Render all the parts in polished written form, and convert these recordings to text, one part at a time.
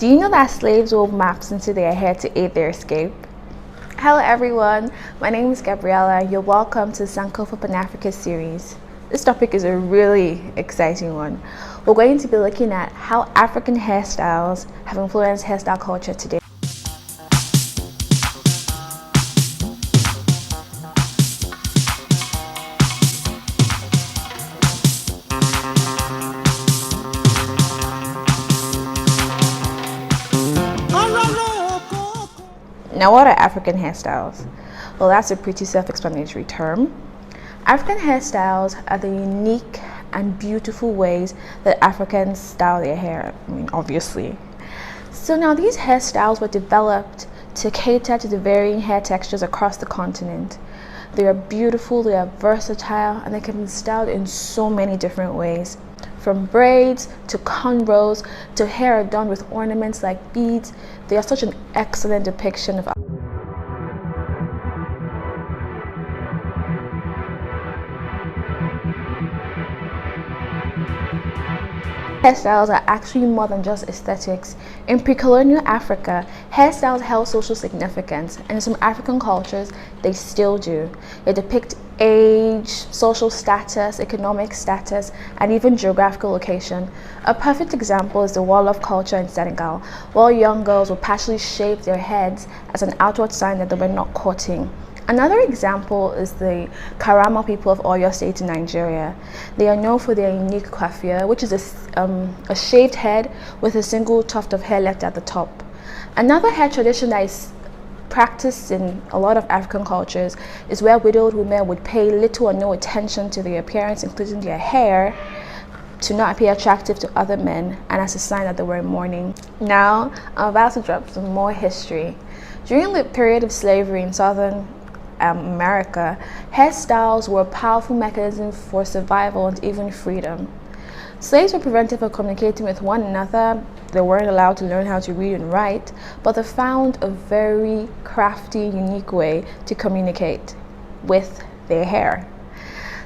Do you know that slaves wove maps into their hair to aid their escape? Hello everyone, my name is Gabriella and you're welcome to the Sankofa Pan-Africa series. This topic is a really exciting one. We're going to be looking at how African hairstyles have influenced hairstyle culture today. Now, what are African hairstyles? Well, that's a pretty self-explanatory term. African hairstyles are the unique and beautiful ways that Africans style their hair, obviously. So now these hairstyles were developed to cater to the varying hair textures across the continent. They are beautiful, they are versatile, and they can be styled in so many different ways. From braids to cornrows to hair adorned with ornaments like beads, they are such an excellent depiction of hairstyles are actually more than just aesthetics. In pre-colonial Africa, hairstyles held social significance, and in some African cultures, they still do. They depict age, social status, economic status, and even geographical location. A perfect example is the Wolof culture in Senegal, where young girls would partially shave their heads as an outward sign that they were not courting. Another example is the Karama people of Oyo State in Nigeria. They are known for their unique coiffure, which is a shaved head with a single tuft of hair left at the top. Another hair tradition that is practiced in a lot of African cultures is where widowed women would pay little or no attention to their appearance, including their hair, to not appear attractive to other men and as a sign that they were in mourning. Now, I'm about to drop some more history. During the period of slavery in Southern America, hairstyles were a powerful mechanism for survival and even freedom. Slaves were prevented from communicating with one another. They weren't allowed to learn how to read and write, but they found a very crafty, unique way to communicate with their hair.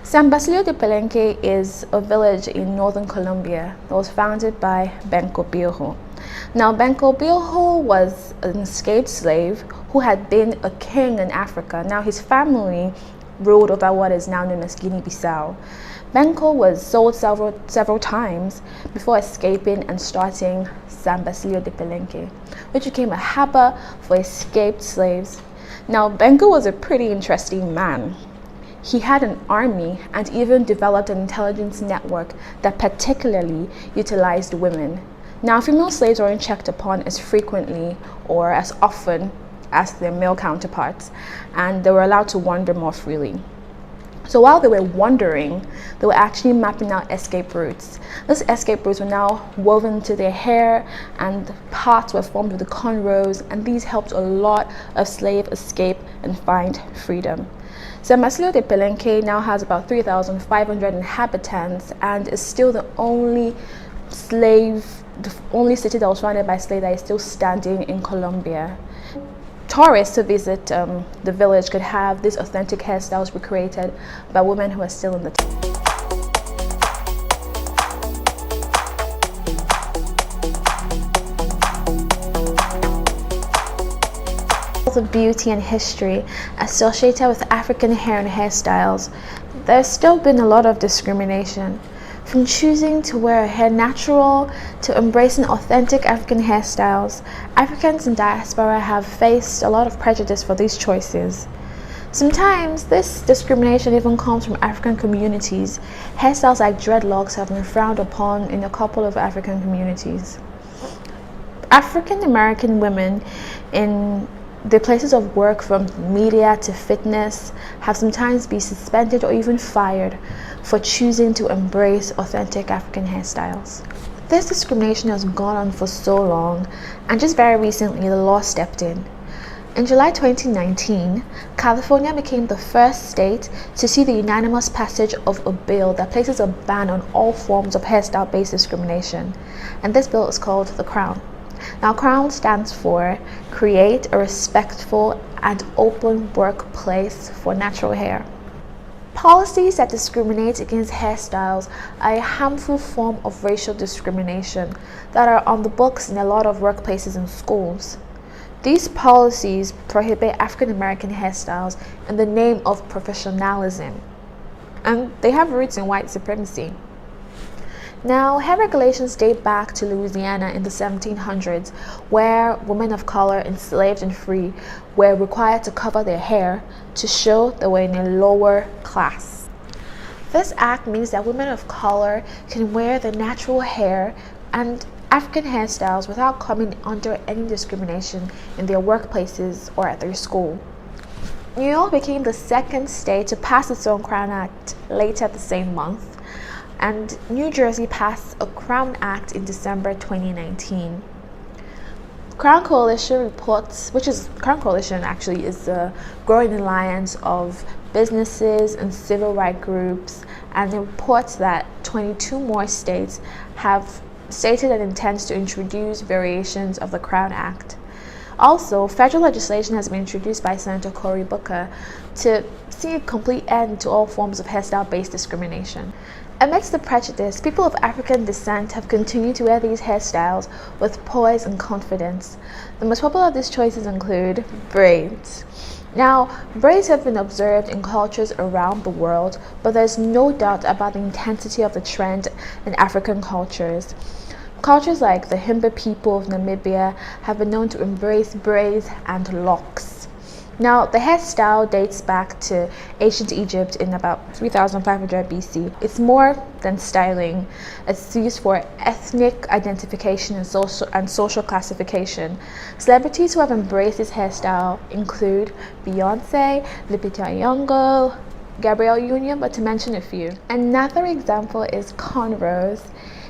San Basilio de Palenque is a village in northern Colombia that was founded by Benko Bilho. Now, Benko Bilho was an escaped slave who had been a king in Africa. Now, his family ruled over what is now known as Guinea-Bissau. Benko was sold several times before escaping and starting San Basilio de Palenque, which became a harbor for escaped slaves. Now, Benko was a pretty interesting man. He had an army and even developed an intelligence network that particularly utilized women. Now, female slaves weren't checked upon as frequently or as often as their male counterparts, and they were allowed to wander more freely. So while they were wandering, they were actually mapping out escape routes. These escape routes were now woven into their hair, and parts were formed with the cornrows, and these helped a lot of slaves escape and find freedom. San Basilio de Palenque now has about 3,500 inhabitants and is still the only city that was founded by slaves that is still standing in Colombia. Tourists who visit the village could have these authentic hairstyles recreated by women who are still in the town. Of beauty and history associated with African hair and hairstyles, there's still been a lot of discrimination. From choosing to wear hair natural to embracing authentic African hairstyles, Africans in diaspora have faced a lot of prejudice for these choices. Sometimes this discrimination even comes from African communities. Hairstyles like dreadlocks have been frowned upon in a couple of African communities. African American women in the places of work, from media to fitness, have sometimes been suspended or even fired for choosing to embrace authentic African hairstyles. This discrimination has gone on for so long, and just very recently the law stepped in. In July 2019, California became the first state to see the unanimous passage of a bill that places a ban on all forms of hairstyle-based discrimination, and this bill is called the Crown. Now, CROWN stands for Create a Respectful and Open Workplace for Natural Hair. Policies that discriminate against hairstyles are a harmful form of racial discrimination that are on the books in a lot of workplaces and schools. These policies prohibit African American hairstyles in the name of professionalism, and they have roots in white supremacy. Now, hair regulations date back to Louisiana in the 1700s, where women of color, enslaved and free, were required to cover their hair to show they were in a lower class. This act means that women of color can wear their natural hair and African hairstyles without coming under any discrimination in their workplaces or at their school. New York became the second state to pass its own Crown Act later the same month, and New Jersey passed a Crown Act in December 2019. Crown Coalition reports, Crown Coalition actually is a growing alliance of businesses and civil rights groups, and it reports that 22 more states have stated an intent to introduce variations of the Crown Act. Also, federal legislation has been introduced by Senator Cory Booker to see a complete end to all forms of hairstyle-based discrimination. Amidst the prejudice, people of African descent have continued to wear these hairstyles with poise and confidence. The most popular of these choices include braids. Now, braids have been observed in cultures around the world, but there's no doubt about the intensity of the trend in African cultures. Cultures like the Himba people of Namibia have been known to embrace braids and locks. Now, the hairstyle dates back to ancient Egypt in about 3500 BC. It's more than styling. It's used for ethnic identification and social classification. Celebrities who have embraced this hairstyle include Beyonce, Lupita Nyong'o, Gabrielle Union, but to mention a few. Another example is cornrows.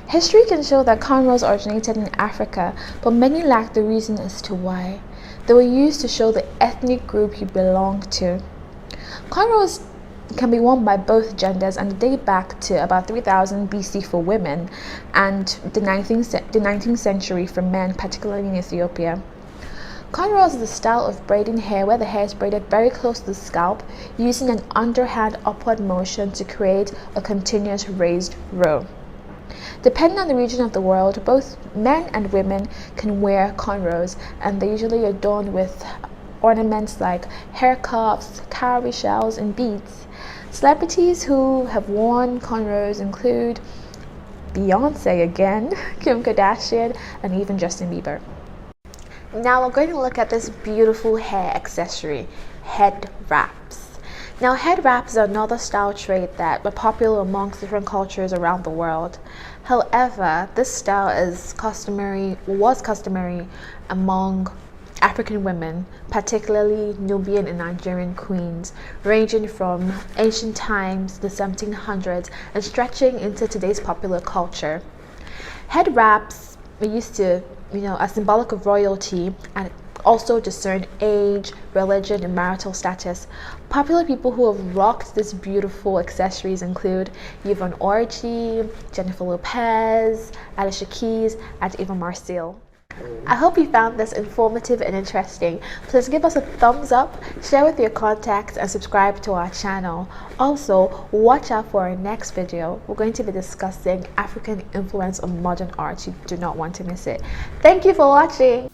History can show that cornrows originated in Africa, but many lack the reason as to why. They were used to show the ethnic group you belong to. Cornrows can be worn by both genders and date back to about 3000 BC for women and the 19th century for men, particularly in Ethiopia. Cornrows is a style of braiding hair where the hair is braided very close to the scalp using an underhand upward motion to create a continuous raised row. Depending on the region of the world, both men and women can wear cornrows, and they're usually adorned with ornaments like hair cuffs, cowrie shells, and beads. Celebrities who have worn cornrows include Beyonce again, Kim Kardashian, and even Justin Bieber. Now we're going to look at this beautiful hair accessory, head wraps. Now, head wraps are another style trait that were popular amongst different cultures around the world. However, this style was customary among African women, particularly Nubian and Nigerian queens, ranging from ancient times, the 1700s, and stretching into today's popular culture. Head wraps were used to, are symbolic of royalty and also discern age, religion, and marital status. Popular people who have rocked these beautiful accessories include Yvonne Orji, Jennifer Lopez, Alicia Keys, and Eva Marcille. I hope you found this informative and interesting. Please give us a thumbs up, share with your contacts, and subscribe to our channel. Also, watch out for our next video. We're going to be discussing African influence on modern art. You do not want to miss it. Thank you for watching.